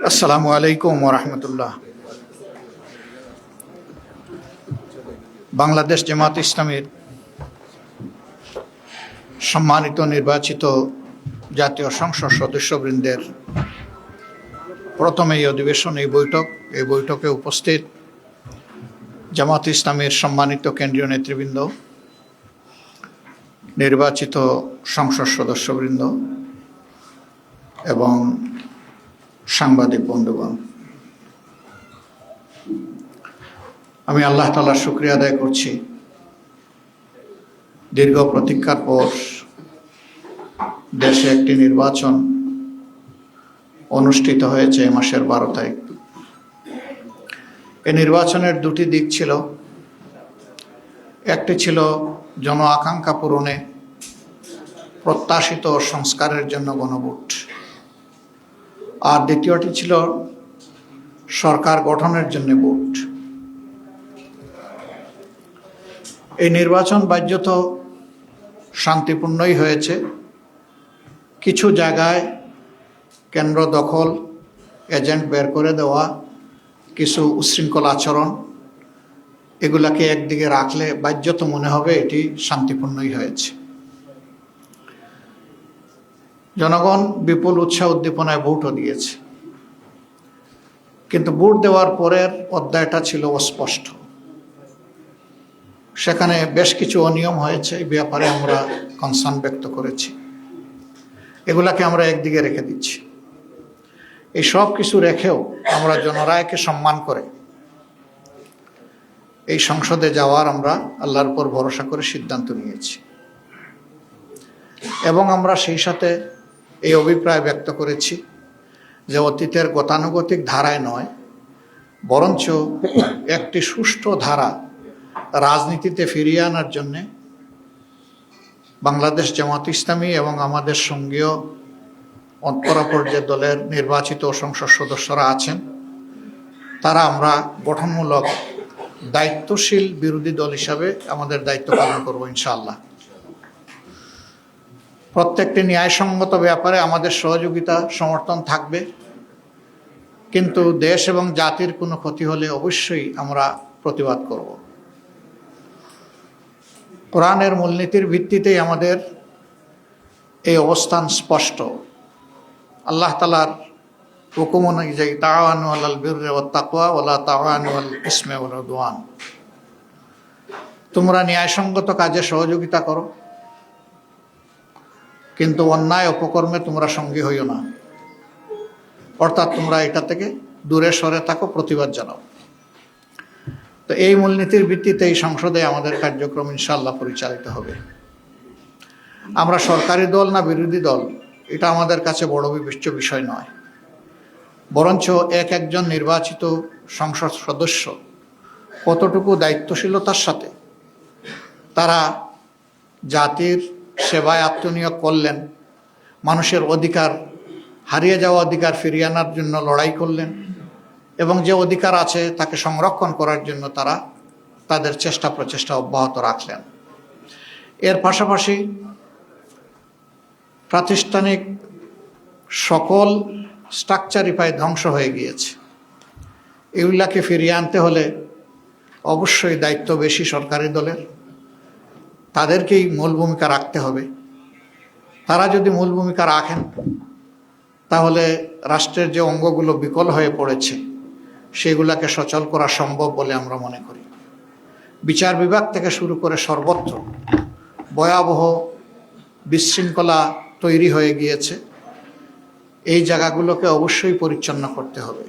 আসসালামু আলাইকুম ওরহমতুল্লাহ। বাংলাদেশ জামাত ইসলামীর সম্মানিত নির্বাচিত জাতীয় সংসদ সদস্যবৃন্দের প্রথম এই অধিবেশন, এই বৈঠকে উপস্থিত জামাত ইসলামীর সম্মানিত কেন্দ্রীয় নেতৃবৃন্দ, নির্বাচিত সংসদ সদস্যবৃন্দ এবং সাংবাদিক বন্ধুগণ, আমি আল্লাহ তাআলার শুকরিয়া আদায় করছি। দীর্ঘ প্রতীক্ষার পর দেশে একটি নির্বাচন অনুষ্ঠিত হয়েছে এই মাসের 12 তারিখ। এই নির্বাচনের দুটি দিক ছিল। একটি ছিল জন আকাঙ্ক্ষা পূরণে প্রত্যাশিত সংস্কারের জন্য গণভোট, আর দ্বিতীয়টি ছিল সরকার গঠনের জন্য ভোট। এই নির্বাচন বাহ্যত শান্তিপূর্ণই হয়েছে। কিছু জায়গায় কেন্দ্র দখল, এজেন্ট বের করে দেওয়া, কিছু উচ্ছৃঙ্খল আচরণ, এগুলাকে একদিকে রাখলে বাহ্যত মনে হবে এটি শান্তিপূর্ণই হয়েছে। জনগণ বিপুল উৎসাহ উদ্দীপনায় ভোটও দিয়েছে, কিন্তু ভোট দেওয়ার পরের অধ্যায়টা ছিল অস্পষ্ট। সেখানে বেশ কিছু অনিয়ম হয়েছে, এই ব্যাপারে আমরা কনসার্ন ব্যক্ত করেছি। এগুলাকে আমরা একদিকে রেখে দিচ্ছি। এই সব কিছু রেখেও আমরা জনরায়কে সম্মান করে এই সংসদে যাওয়ার আমরা আল্লাহর উপর ভরসা করে সিদ্ধান্ত নিয়েছি, এবং আমরা সেই সাথে এই অভিপ্রায় ব্যক্ত করেছি যে অতীতের গতানুগতিক ধারায় নয়, বরঞ্চ একটি সুষ্ঠু ধারা রাজনীতিতে ফিরিয়ে আনার জন্যে বাংলাদেশ জামাত ইসলামী এবং আমাদের সঙ্গীয় অপরাপর যে দলের নির্বাচিত সংসদ সদস্যরা আছেন, তারা আমরা গঠনমূলক দায়িত্বশীল বিরোধী দল হিসাবে আমাদের দায়িত্ব পালন করব ইনশাআল্লাহ। প্রত্যেকটি ন্যায়সঙ্গত ব্যাপারে আমাদের সহযোগিতা সমর্থন থাকবে, কিন্তু দেশ এবং জাতির কোনো ক্ষতি হলে অবশ্যই আমরা প্রতিবাদ করব। কোরআনের মূলনীতির ভিত্তিতেই আমাদের এই অবস্থান স্পষ্ট। আল্লাহ তাআলার হুকুম অনুযায়ী তাআওয়ানু আলাল বিররি ওয়াত তাকওয়া ওয়ালা তাআওয়ানু আলাল ইসমি ওয়াল উদওয়ান, তোমরা ন্যায়সঙ্গত কাজে সহযোগিতা করো, কিন্তু অন্যায় অপকর্মে তোমরা সঙ্গী হইও না। অর্থাৎ তোমরা এটা থেকে দূরে সরে থাকো, প্রতিবাদ জানাও। তো এই মূলনীতির ভিত্তিতে এই সংসদে আমাদের কার্যক্রম ইনশাআল্লাহ পরিচালিত হবে। আমরা সরকারি দল না বিরোধী দল, এটা আমাদের কাছে বড় বিবেচ্য বিষয় নয়, বরঞ্চ একজন নির্বাচিত সংসদ সদস্য কতটুকু দায়িত্বশীলতার সাথে তারা জাতির সেবায় আত্মনিয়োগ করলেন, মানুষের অধিকার, হারিয়ে যাওয়া অধিকার ফিরিয়ে আনার জন্য লড়াই করলেন, এবং যে অধিকার আছে তাকে সংরক্ষণ করার জন্য তারা তাদের চেষ্টা প্রচেষ্টা অব্যাহত রাখলেন। এর পাশাপাশি প্রাতিষ্ঠানিক সকল স্ট্রাকচারই প্রায় ধ্বংস হয়ে গিয়েছে। এগুলাকে ফিরিয়ে আনতে হলে অবশ্যই দায়িত্ব বেশি সরকারি দলের, তাদেরকেই মূল ভূমিকা রাখতে হবে। তারা যদি মূল ভূমিকা রাখেন, তাহলে রাষ্ট্রের যে অঙ্গগুলো বিকল হয়ে পড়েছে সেগুলাকে সচল করা সম্ভব বলে আমরা মনে করি। বিচার বিভাগ থেকে শুরু করে সর্বত্র ভয়াবহ বিশৃঙ্খলা তৈরি হয়ে গিয়েছে। এই জায়গাগুলোকে অবশ্যই পরিচ্ছন্ন করতে হবে।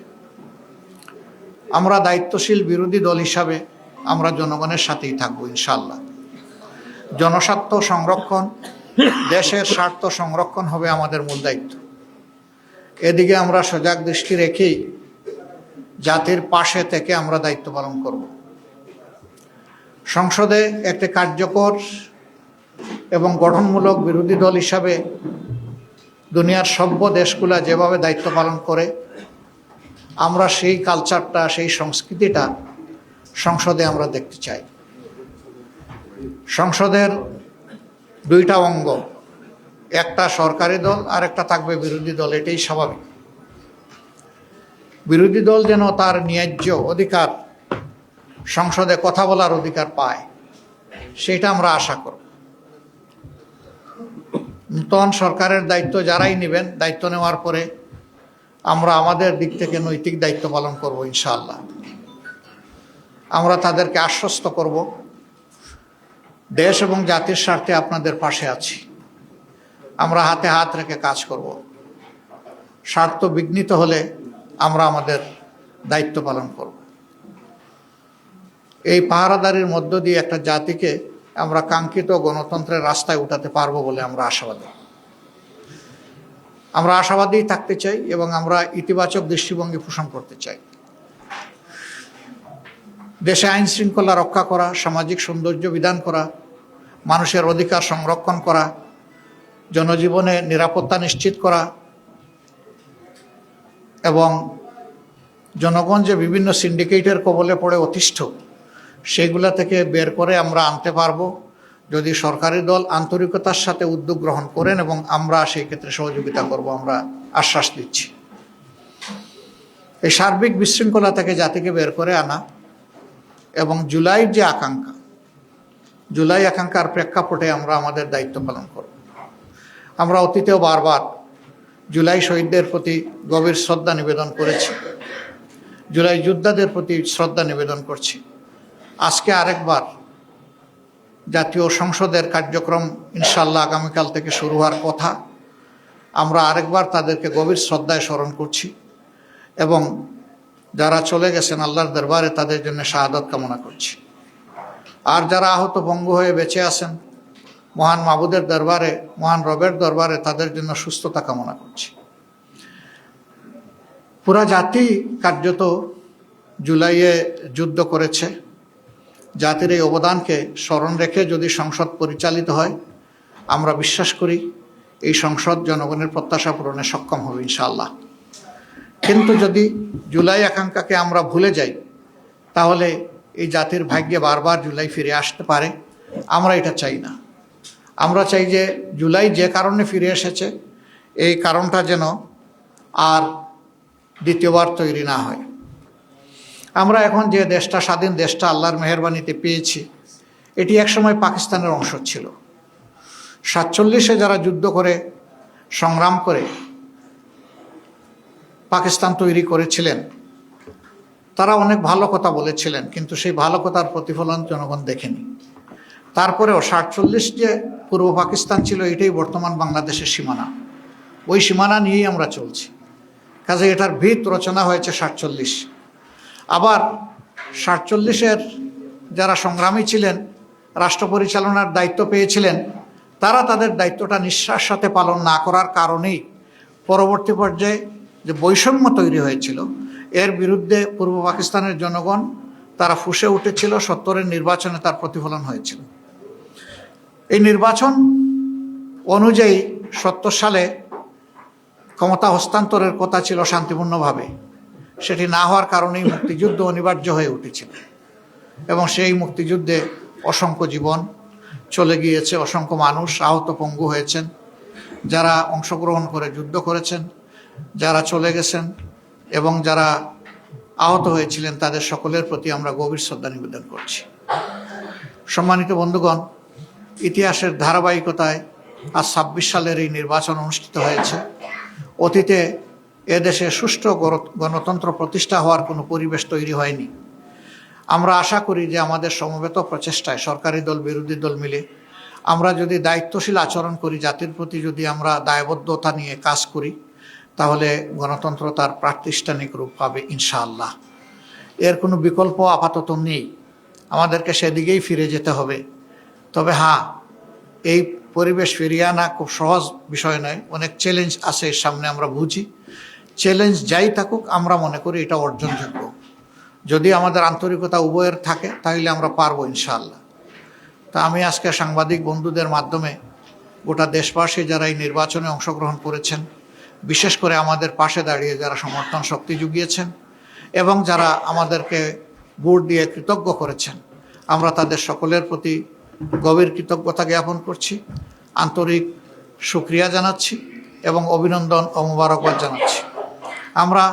আমরা দায়িত্বশীল বিরোধী দল হিসাবে আমরা জনগণের সাথেই থাকবো ইনশাআল্লাহ। জনস্বার্থ সংরক্ষণ, দেশের স্বার্থ সংরক্ষণ হবে আমাদের মূল দায়িত্ব। এদিকে আমরা সজাগ দৃষ্টি রেখেই জাতির পাশে থেকে আমরা দায়িত্ব পালন করব। সংসদে একটি কার্যকর এবং গঠনমূলক বিরোধী দল হিসাবে দুনিয়ার সভ্য দেশগুলা যেভাবে দায়িত্ব পালন করে, আমরা সেই কালচারটা, সেই সংস্কৃতিটা সংসদে আমরা দেখতে চাই। সংসদের দুইটা অঙ্গ, একটা সরকারি দল আর একটা থাকবে বিরোধী দল, এটাই স্বাভাবিক। বিরোধী দল যেন তার ন্যায্য অধিকার, সংসদে কথা বলার অধিকার পায়, সেটা আমরা আশা করব। নূতন সরকারের দায়িত্ব যারাই নেবেন, দায়িত্ব নেওয়ার পরে আমরা আমাদের দিক থেকে নৈতিক দায়িত্ব পালন করব ইনশাআল্লাহ। আমরা তাদেরকে আশ্বস্ত করব, দেশ এবং জাতির স্বার্থে আপনাদের পাশে আছি। আমরা হাতে হাত রেখে কাজ করব। স্বার্থ বিঘ্নিত হলে আমরা আমাদের দায়িত্ব পালন করব। এই পাহারাদারির মধ্য দিয়ে একটা জাতিকে আমরা কাঙ্ক্ষিত গণতন্ত্রের রাস্তায় উঠাতে পারবো বলে আমরা আশাবাদী। আমরা আশাবাদী থাকতে চাই এবং আমরা ইতিবাচক দৃষ্টিভঙ্গি পোষণ করতে চাই। দেশে আইন শৃঙ্খলা রক্ষা করা, সামাজিক সৌন্দর্য বিধান করা, মানুষের অধিকার সংরক্ষণ করা, জনজীবনে নিরাপত্তা নিশ্চিত করা এবং জনগণ যে বিভিন্ন সিন্ডিকেটের কবলে পড়ে অতিষ্ঠ, সেগুলা থেকে বের করে আমরা আনতে পারবো যদি সরকারি দল আন্তরিকতার সাথে উদ্যোগ গ্রহণ করেন, এবং আমরা সেই ক্ষেত্রে সহযোগিতা করব, আমরা আশ্বাস দিচ্ছি। এই সার্বিক বিশৃঙ্খলা থেকে জাতিকে বের করে আনা এবং জুলাইয়ের যে আকাঙ্ক্ষা, জুলাই আকাঙ্ক্ষার প্রেক্ষাপটে আমরা আমাদের দায়িত্ব পালন করব। আমরা অতীতেও বারবার জুলাই শহীদদের প্রতি গভীর শ্রদ্ধা নিবেদন করেছি, জুলাই যোদ্ধাদের প্রতি শ্রদ্ধা নিবেদন করছি। আজকে আরেকবার জাতীয় সংসদের কার্যক্রম ইনশাআল্লাহ আগামীকাল থেকে শুরু হওয়ার কথা, আমরা আরেকবার তাদেরকে গভীর শ্রদ্ধায় স্মরণ করছি এবং যারা চলে গেছেন আল্লাহর দরবারে তাদের জন্য শাহাদাত কামনা করছি। আর যারা আহত পঙ্গু হয়ে বেঁচে আছেন, মহান মাবুদের দরবারে, মহান রবের দরবারে তাদের জন্য সুস্থতা কামনা করছি। পুরা জাতি কার্যত জুলাইয়ে যুদ্ধ করেছে। জাতির এই অবদানকে স্মরণ রেখে যদি সংসদ পরিচালিত হয়, আমরা বিশ্বাস করি এই সংসদ জনগণের প্রত্যাশা পূরণে সক্ষম হবে ইনশাআল্লাহ। কিন্তু যদি জুলাই আকাঙ্ক্ষাকে আমরা ভুলে যাই, তাহলে এই জাতির ভাগ্যে বারবার জুলাই ফিরে আসতে পারে। আমরা এটা চাই না। আমরা চাই যে জুলাই যে কারণে ফিরে এসেছে, এই কারণটা যেন আর দ্বিতীয়বার তৈরি না হয়। আমরা এখন যে দেশটা, স্বাধীন দেশটা আল্লাহর মেহেরবানিতে পেয়েছি, এটি একসময় পাকিস্তানের অংশ ছিল। 47-এ যারা যুদ্ধ করে, সংগ্রাম করে পাকিস্তান তৈরি করেছিলেন, তারা অনেক ভালো কথা বলেছিলেন, কিন্তু সেই ভালো কথার প্রতিফলন জনগণ দেখেনি। তারপরেও 47 যে পূর্ব পাকিস্তান ছিল, এটাই বর্তমান বাংলাদেশের সীমানা। ওই সীমানা নিয়েই আমরা চলছি। কাজে এটার ভিত রচনা হয়েছে 47। আবার 47-এর যারা সংগ্রামী ছিলেন, রাষ্ট্র পরিচালনার দায়িত্ব পেয়েছিলেন, তারা তাদের দায়িত্বটা নিঃশ্বাস সাথে পালন না করার কারণেই পরবর্তী পর্যায়ে যে বৈষম্য তৈরি হয়েছিল, এর বিরুদ্ধে পূর্ব পাকিস্তানের জনগণ তারা ফুঁসে উঠেছিল। 70-এর নির্বাচনে তার প্রতিফলন হয়েছিল। এই নির্বাচন অনুযায়ী 70 সালে ক্ষমতা হস্তান্তরের কথা ছিল শান্তিপূর্ণভাবে, সেটি না হওয়ার কারণেই মুক্তিযুদ্ধ অনিবার্য হয়ে উঠেছিল এবং সেই মুক্তিযুদ্ধে অসংখ্য জীবন চলে গিয়েছে, অসংখ্য মানুষ আহত পঙ্গু হয়েছেন। যারা অংশগ্রহণ করে যুদ্ধ করেছেন, যারা চলে গেছেন এবং যারা আহত হয়েছিলেন, তাদের সকলের প্রতি আমরা গভীর শ্রদ্ধা নিবেদন করছি। সম্মানিত বন্ধুগণ, ইতিহাসের ধারাবাহিকতায় আজ 26 সালের এই নির্বাচন অনুষ্ঠিত হয়েছে। অতীতে এদেশে সুষ্ঠু গণতন্ত্র প্রতিষ্ঠা হওয়ার কোনো পরিবেশ তৈরি হয়নি। আমরা আশা করি যে আমাদের সমবেত প্রচেষ্টায় সরকারি দল, বিরোধী দল মিলে আমরা যদি দায়িত্বশীল আচরণ করি, জাতির প্রতি যদি আমরা দায়বদ্ধতা নিয়ে কাজ করি, তাহলে গণতন্ত্র তার প্রাতিষ্ঠানিক রূপ পাবে ইনশাআল্লাহ। এর কোনো বিকল্প আপাতত নেই। আমাদেরকে সেদিকেই ফিরে যেতে হবে। তবে হ্যাঁ, এই পরিবেশ ফিরিয়ে আনা খুব সহজ বিষয় নয়। অনেক চ্যালেঞ্জ আছে এর সামনে, আমরা বুঝি। চ্যালেঞ্জ যাই থাকুক, আমরা মনে করি এটা অর্জনযোগ্য। যদি আমাদের আন্তরিকতা উভয়ের থাকে, তাহলে আমরা পারবো ইনশাআল্লাহ। তা আমি আজকে সাংবাদিক বন্ধুদের মাধ্যমে গোটা দেশবাসী যারা এই নির্বাচনে অংশগ্রহণ করেছেন, বিশেষ করে আমাদের পাশে দাঁড়িয়ে যারা সমর্থন শক্তি জুগিয়েছেন এবং যারা আমাদেরকে ভোট দিয়ে কৃতজ্ঞ করেছেন, আমরা তাদের সকলের প্রতি গভীর কৃতজ্ঞতা জ্ঞাপন করছি, আন্তরিক শুকরিয়া জানাচ্ছি এবং অভিনন্দন ও মোবারকবাদ জানাচ্ছি। আমরা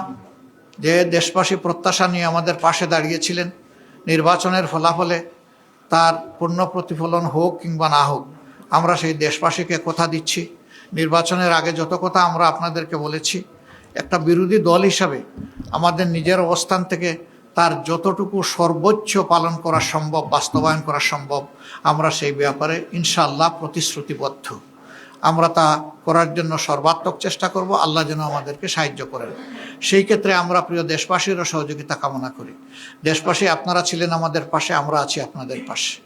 যে দেশবাসী প্রত্যাশা নিয়ে আমাদের পাশে দাঁড়িয়েছিলেন, নির্বাচনের ফলাফলে তার পূর্ণ প্রতিফলন হোক কিংবা না হোক, আমরা সেই দেশবাসীকে কথা দিচ্ছি, নির্বাচনের আগে যত কথা আমরা আপনাদেরকে বলেছি, একটা বিরোধী দল হিসাবে আমাদের নিজের অবস্থান থেকে তার যতটুকু সর্বোচ্চ পালন করা সম্ভব, বাস্তবায়ন করা সম্ভব, আমরা সেই ব্যাপারে ইনশাআল্লাহ প্রতিশ্রুতিবদ্ধ। আমরা তা করার জন্য সর্বাত্মক চেষ্টা করব। আল্লাহ যেন আমাদেরকে সাহায্য করেন। সেই ক্ষেত্রে আমরা প্রিয় দেশবাসীরও সহযোগিতা কামনা করি। দেশবাসী, আপনারা ছিলেন আমাদের পাশে, আমরা আছি আপনাদের পাশে।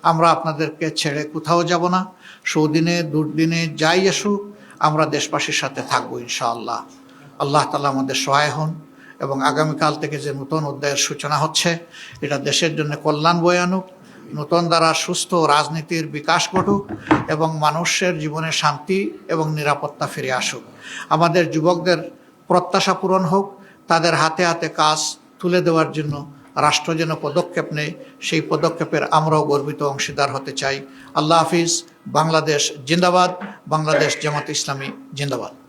আমরা আপনাদেরকে ছেড়ে কোথাও যাব না। সুদিনে দুর্দিনে যাই আসুক, আমরা দেশবাসীর সাথে থাকবো ইনশাআল্লাহ। আল্লাহ তাআলা আমাদের সহায় হন এবং আগামীকাল থেকে যে নতুন অধ্যায়ের সূচনা হচ্ছে, এটা দেশের জন্য কল্যাণ বয়ে আনুক, নতুন দ্বারা সুস্থ রাজনীতির বিকাশ ঘটুক এবং মানুষের জীবনে শান্তি এবং নিরাপত্তা ফিরে আসুক। আমাদের যুবকদের প্রত্যাশা পূরণ হোক, তাদের হাতে হাতে কাজ তুলে দেওয়ার জন্য রাষ্ট্র যেন পদক্ষেপ নেয়, সেই পদক্ষেপের আমরাও গর্বিত অংশীদার হতে চাই। আল্লাহ হাফিজ। বাংলাদেশ জিন্দাবাদ। বাংলাদেশ জামাত ইসলামী জিন্দাবাদ।